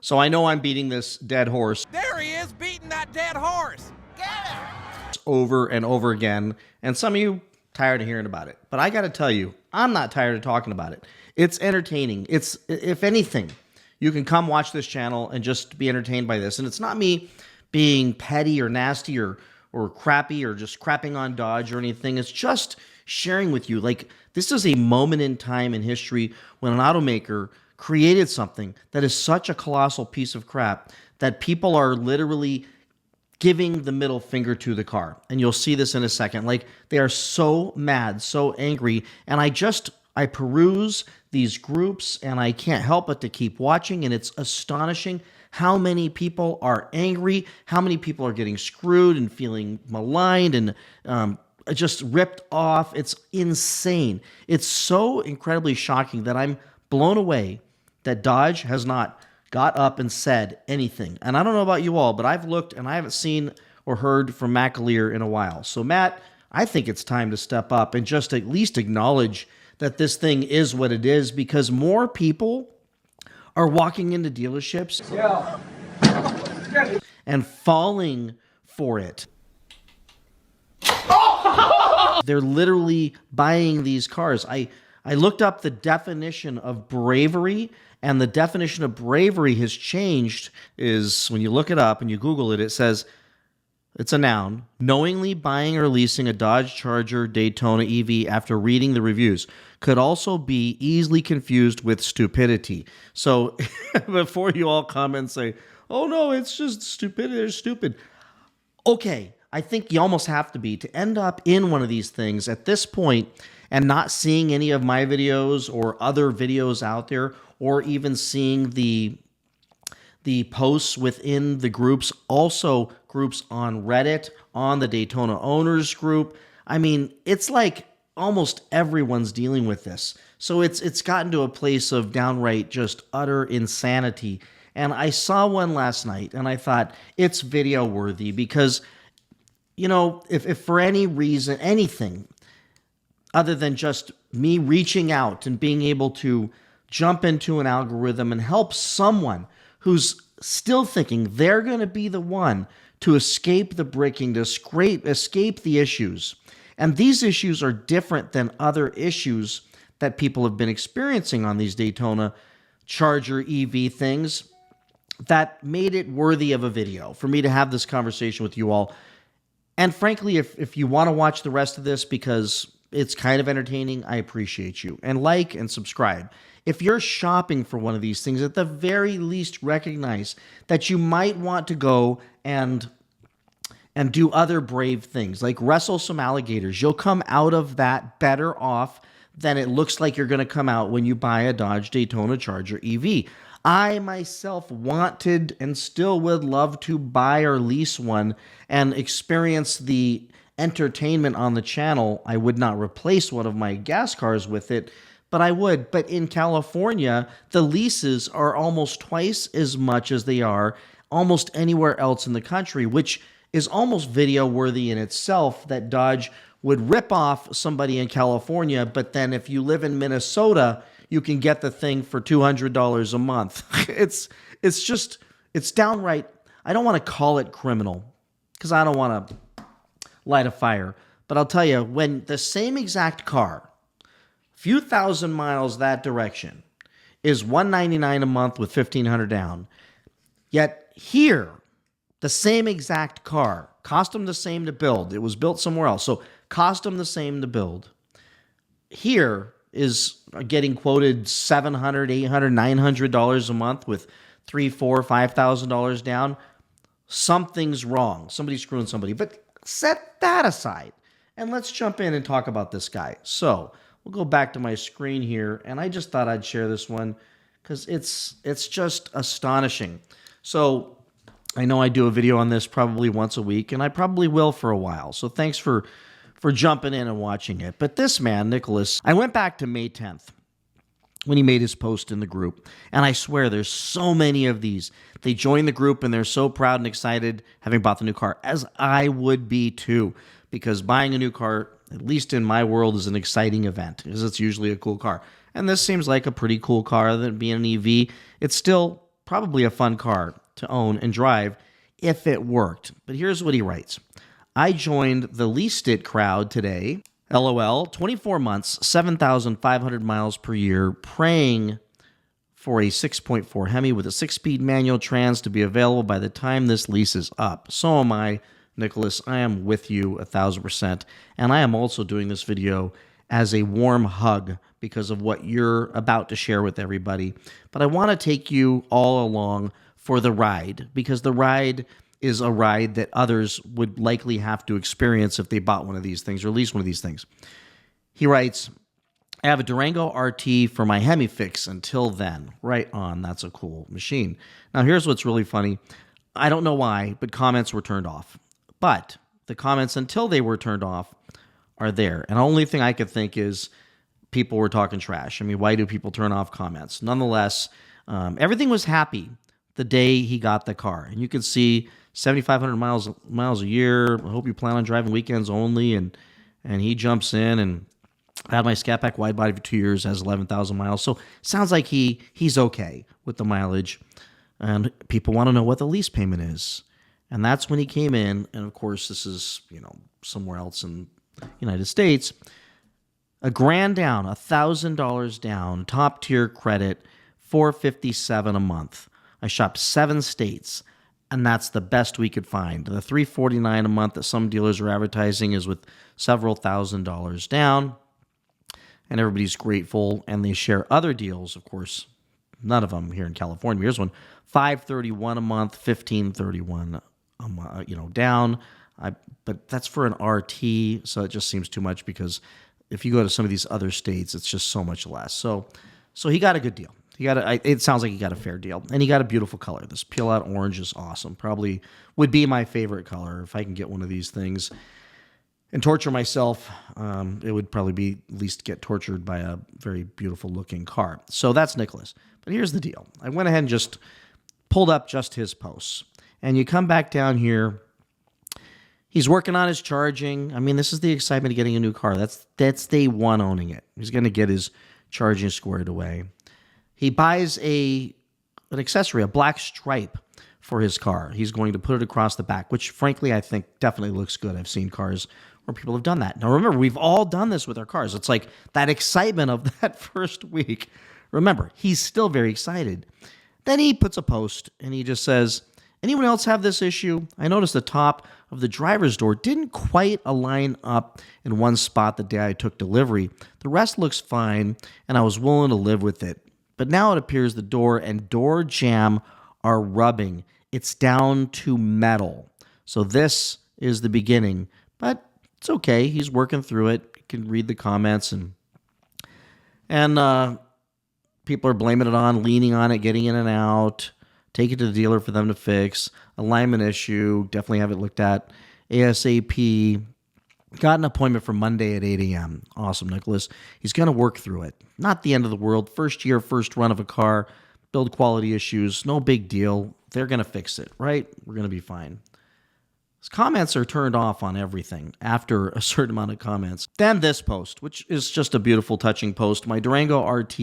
So I know I'm beating this dead horse. There he is, beating that dead horse. Get him! Over and over again. And some of you tired of hearing about it. But I got to tell you, I'm not tired of talking about it. It's entertaining. It's, if anything, you can come watch this channel and just be entertained by this. And it's not me being petty or nasty or crappy or just crapping on Dodge or anything. It's just sharing with you. Like, this is a moment in time in history when an automaker created something that is such a colossal piece of crap that people are literally giving the middle finger to the car. And you'll see this in a second. Like, they are so mad, so angry. And I peruse these groups and I can't help but to keep watching. And it's astonishing how many people are angry, how many people are getting screwed and feeling maligned and just ripped off. It's insane. It's so incredibly shocking that I'm blown away that Dodge has not got up and said anything. And I don't know about you all, but I've looked and I haven't seen or heard from Matt Gallier in a while. So Matt, I think it's time to step up and just at least acknowledge that this thing is what it is, because more people are walking into dealerships and falling for it. They're literally buying these cars. I looked up the definition of bravery, and the definition of bravery has changed. Is when you look it up and you Google it, it says, it's a noun, knowingly buying or leasing a Dodge Charger Daytona EV after reading the reviews. Could also be easily confused with stupidity. So before you all come and say, oh no, it's just stupidity, they're stupid. Okay, I think you almost have to be to end up in one of these things at this point and not seeing any of my videos or other videos out there, or even seeing the posts within the groups, also groups on Reddit, on the Daytona owners group. I mean, it's like almost everyone's dealing with this. So it's gotten to a place of downright just utter insanity. And I saw one last night and I thought it's video worthy because, you know, if for any reason, anything other than just me reaching out and being able to jump into an algorithm and help someone who's still thinking they're going to be the one to escape the bricking, to escape the issues. And these issues are different than other issues that people have been experiencing on these Daytona Charger EV things that made it worthy of a video for me to have this conversation with you all. And frankly, if you want to watch the rest of this because it's kind of entertaining, I appreciate you. And like and subscribe. If you're shopping for one of these things, at the very least recognize that you might want to go and do other brave things, like wrestle some alligators. You'll come out of that better off than it looks like you're going to come out when you buy a Dodge Daytona Charger EV. I myself wanted and still would love to buy or lease one and experience the entertainment on the channel. I would not replace one of my gas cars with it, but I would. But in California, the leases are almost twice as much as they are almost anywhere else in the country, which is almost video worthy in itself, that Dodge would rip off somebody in California, but then if you live in Minnesota, you can get the thing for $200 a month. It's downright, I don't want to call it criminal because I don't want to light a fire, but I'll tell you, when the same exact car, few thousand miles that direction, is $199 a month with $1,500 down, yet here, the same exact car, cost them the same to build. It was built somewhere else, so cost them the same to build. Here is getting quoted $700, $800, $900 a month with $3,000, $4,000, $5,000 down. Something's wrong. Somebody's screwing somebody. But set that aside, and let's jump in and talk about this guy. So we'll go back to my screen here, and I just thought I'd share this one because it's just astonishing. So I know I do a video on this probably once a week, and I probably will for a while. So thanks for jumping in and watching it. But this man, Nicholas, I went back to May 10th when he made his post in the group, and I swear there's so many of these. They join the group, and they're so proud and excited having bought the new car, as I would be too, because buying a new car, at least in my world, is an exciting event, because it's usually a cool car. And this seems like a pretty cool car, that being an EV, it's still probably a fun car to own and drive if it worked. But here's what he writes. I joined the leased it crowd today. LOL, 24 months, 7,500 miles per year, praying for a 6.4 Hemi with a 6-speed manual trans to be available by the time this lease is up. So am I, Nicholas. I am with you 1,000%. And I am also doing this video as a warm hug because of what you're about to share with everybody. But I want to take you all along for the ride, because the ride is a ride that others would likely have to experience if they bought one of these things, or at least one of these things. He writes, I have a Durango RT for my Hemi fix until then. Right on. That's a cool machine. Now, here's what's really funny. I don't know why, but comments were turned off. But the comments, until they were turned off, are there. And the only thing I could think is people were talking trash. I mean, why do people turn off comments? Nonetheless, everything was happy the day he got the car. And you can see 7,500 miles a year. I hope you plan on driving weekends only. And he jumps in, and I had my Scat Pack wide body for 2 years, has 11,000 miles. So sounds like he's okay with the mileage. And people want to know what the lease payment is. And that's when he came in. And of course, this is, somewhere else in the United States. $1,000 down, $1,000 down, top tier credit, $457 a month. I shopped 7 states, and that's the best we could find. The $349 a month that some dealers are advertising is with several $1,000s down, and everybody's grateful, and they share other deals, of course. None of them here in California. Here's one: $531 a month, $1,531 a month, down. But that's for an RT, so it just seems too much, because if you go to some of these other states, it's just so much less. So he got a good deal. It sounds like he got a fair deal, and he got a beautiful color. This peel out orange is awesome. Probably would be my favorite color if I can get one of these things and torture myself. It would probably be at least get tortured by a very beautiful looking car. So that's Nicholas. But here's the deal. I went ahead and just pulled up just his posts, and you come back down here. He's working on his charging. I mean, this is the excitement of getting a new car. That's day one owning it. He's going to get his charging squared away. He buys an accessory, a black stripe for his car. He's going to put it across the back, which frankly I think definitely looks good. I've seen cars where people have done that. Now remember, we've all done this with our cars. It's like that excitement of that first week. Remember, he's still very excited. Then he puts a post and he just says, anyone else have this issue? I noticed the top of the driver's door didn't quite align up in one spot the day I took delivery. The rest looks fine, and I was willing to live with it. But now it appears the door and door jamb are rubbing. It's down to metal. So this is the beginning, but it's okay. He's working through it. You can read the comments, and people are blaming it on, leaning on it, getting in and out. Take it to the dealer for them to fix. Alignment issue, definitely have it looked at ASAP. Got an appointment for Monday at 8 a.m. Awesome, Nicholas. He's going to work through it. Not the end of the world. First year, first run of a car. Build quality issues. No big deal. They're going to fix it, right? We're going to be fine. His comments are turned off on everything after a certain amount of comments. Then this post, which is just a beautiful, touching post. My Durango RT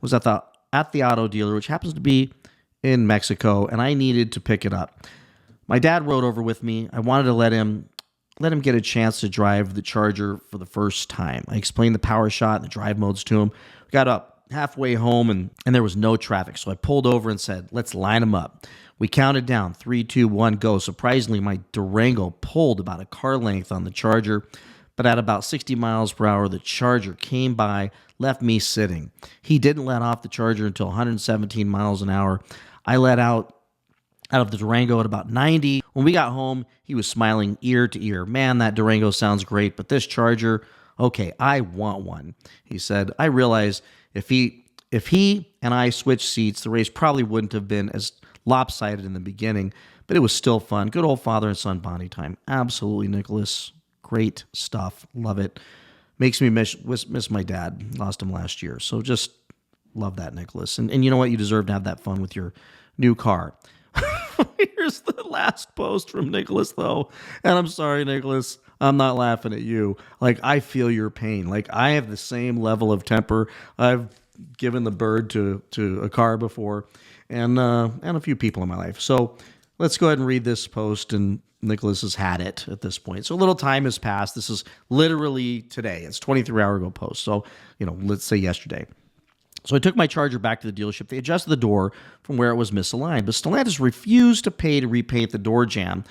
was at the auto dealer, which happens to be in Mexico, and I needed to pick it up. My dad rode over with me. I wanted to let him get a chance to drive the Charger for the first time. I explained the power shot and the drive modes to him. We got up halfway home, and there was no traffic, so I pulled over and said, let's line them up. We counted down, 3, 2, 1, go. Surprisingly, my Durango pulled about a car length on the Charger, but at about 60 miles per hour, the Charger came by, left me sitting. He didn't let off the Charger until 117 miles an hour. I let out of the Durango at about 90. When we got home, he was smiling ear to ear. Man, that Durango sounds great, but this Charger, okay, I want one. He said, I realize if he and I switched seats, the race probably wouldn't have been as lopsided in the beginning, but it was still fun. Good old father and son bonding time. Absolutely, Nicholas. Great stuff. Love it. Makes me miss my dad. Lost him last year. So just love that, Nicholas. And you know what? You deserve to have that fun with your new car. Here's the last post from Nicholas, though. And I'm sorry, Nicholas. I'm not laughing at you. Like, I feel your pain. Like, I have the same level of temper. I've given the bird to a car before. and a few people in my life. So let's go ahead and read this post, and Nicholas has had it at this point. So a little time has passed. This is literally today. It's 23-hour ago post. So, let's say yesterday. So I took my Charger back to the dealership. They adjusted the door from where it was misaligned, but Stellantis refused to pay to repaint the door jamb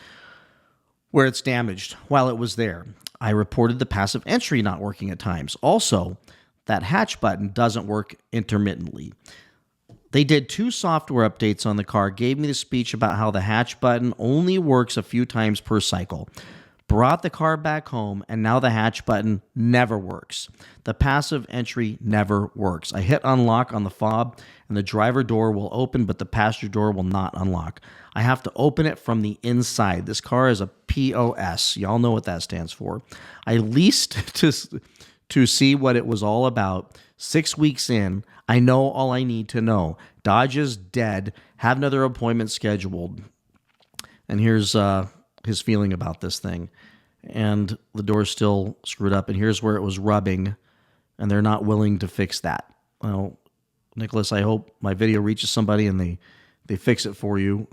where it's damaged while it was there. I reported the passive entry not working at times. Also, that hatch button doesn't work intermittently. They did 2 software updates on the car, gave me the speech about how the hatch button only works a few times per cycle, brought the car back home, and now the hatch button never works. The passive entry never works. I hit unlock on the fob, and the driver door will open, but the passenger door will not unlock. I have to open it from the inside. This car is a POS. Y'all know what that stands for. I leased to see what it was all about. 6 weeks in, I know all I need to know. Dodge is dead. Have another appointment scheduled. And here's his feeling about this thing. And the door's still screwed up. And here's where it was rubbing. And they're not willing to fix that. Well, Nicholas, I hope my video reaches somebody and they fix it for you.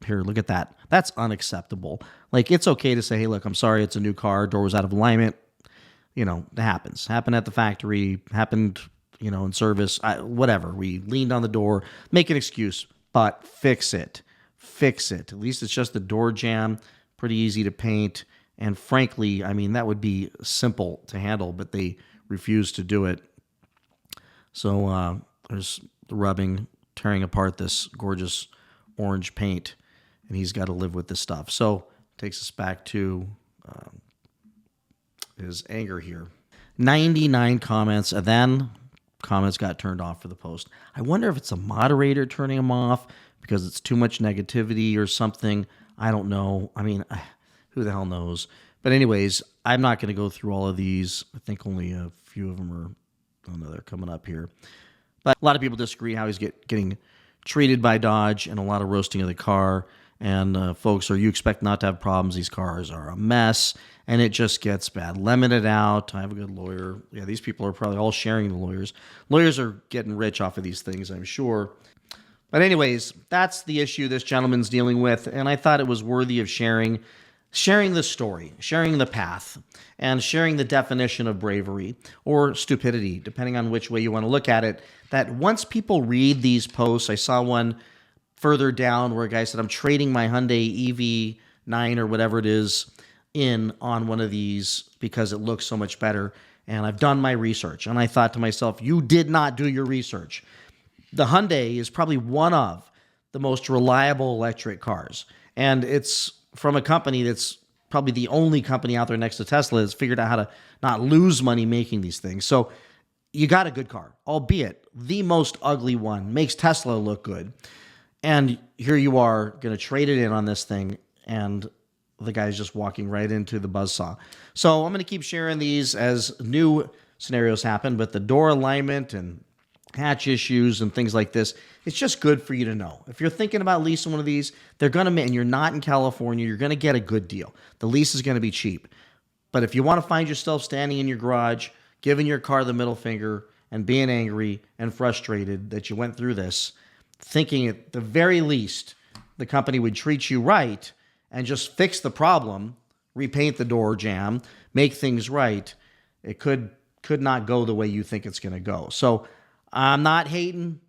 Here, look at that. That's unacceptable. Like, it's okay to say, hey, look, I'm sorry, it's a new car. Door was out of alignment. It happens. Happened at the factory. Happened, in service. Whatever. We leaned on the door. Make an excuse, but fix it. Fix it. At least it's just the door jamb. Pretty easy to paint. And frankly, that would be simple to handle, but they refuse to do it. So there's the rubbing, tearing apart this gorgeous orange paint, and he's got to live with this stuff. So takes us back to his anger here. 99 comments, and then comments got turned off for the post. I wonder if it's a moderator turning them off because it's too much negativity or something. I don't know. Who the hell knows? But anyways, I'm not going to go through all of these. I think only a few of them are, they're coming up here. But a lot of people disagree how he's getting treated by Dodge, and a lot of roasting of the car. And folks, you expect not to have problems. These cars are a mess, and it just gets bad. Lemon it out. I have a good lawyer. Yeah, these people are probably all sharing the lawyers. Lawyers are getting rich off of these things, I'm sure. But anyways, that's the issue this gentleman's dealing with, and I thought it was worthy of sharing the story, sharing the path, and sharing the definition of bravery or stupidity, depending on which way you want to look at it. That once people read these posts, I saw one further down where a guy said, I'm trading my Hyundai EV9 or whatever it is in on one of these because it looks so much better. And I've done my research. And I thought to myself, you did not do your research. The Hyundai is probably one of the most reliable electric cars. And it's from a company that's probably the only company out there next to Tesla that's figured out how to not lose money making these things. So you got a good car, albeit the most ugly one, makes Tesla look good. And here you are going to trade it in on this thing, and the guy's just walking right into the buzzsaw. So I'm going to keep sharing these as new scenarios happen, but the door alignment and hatch issues and things like this, it's just good for you to know. If you're thinking about leasing one of these, they're going to, and you're not in California, you're going to get a good deal. The lease is going to be cheap. But if you want to find yourself standing in your garage, giving your car the middle finger and being angry and frustrated that you went through this, thinking at the very least the company would treat you right and just fix the problem, repaint the door jamb, make things right, it could not go the way you think it's going to go. So I'm not hating.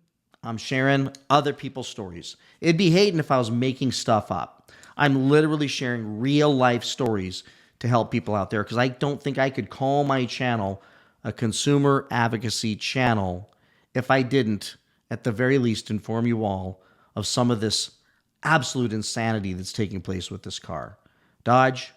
I'm sharing other people's stories. It'd be hating if I was making stuff up. I'm literally sharing real life stories to help people out there because I don't think I could call my channel a consumer advocacy channel if I didn't, at the very least, inform you all of some of this absolute insanity that's taking place with this car. Dodge,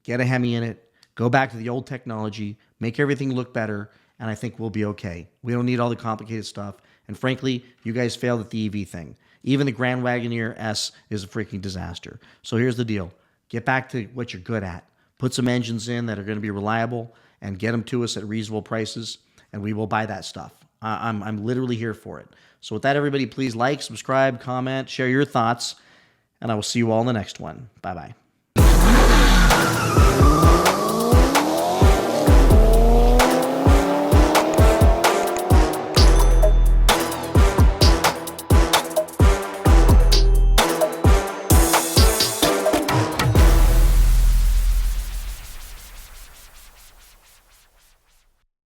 get a Hemi in it, go back to the old technology, make everything look better, and I think we'll be okay. We don't need all the complicated stuff. And frankly, you guys failed at the EV thing. Even the Grand Wagoneer S is a freaking disaster. So here's the deal. Get back to what you're good at. Put some engines in that are going to be reliable and get them to us at reasonable prices, and we will buy that stuff. I'm literally here for it. So with that, everybody, please like, subscribe, comment, share your thoughts, and I will see you all in the next one. Bye-bye.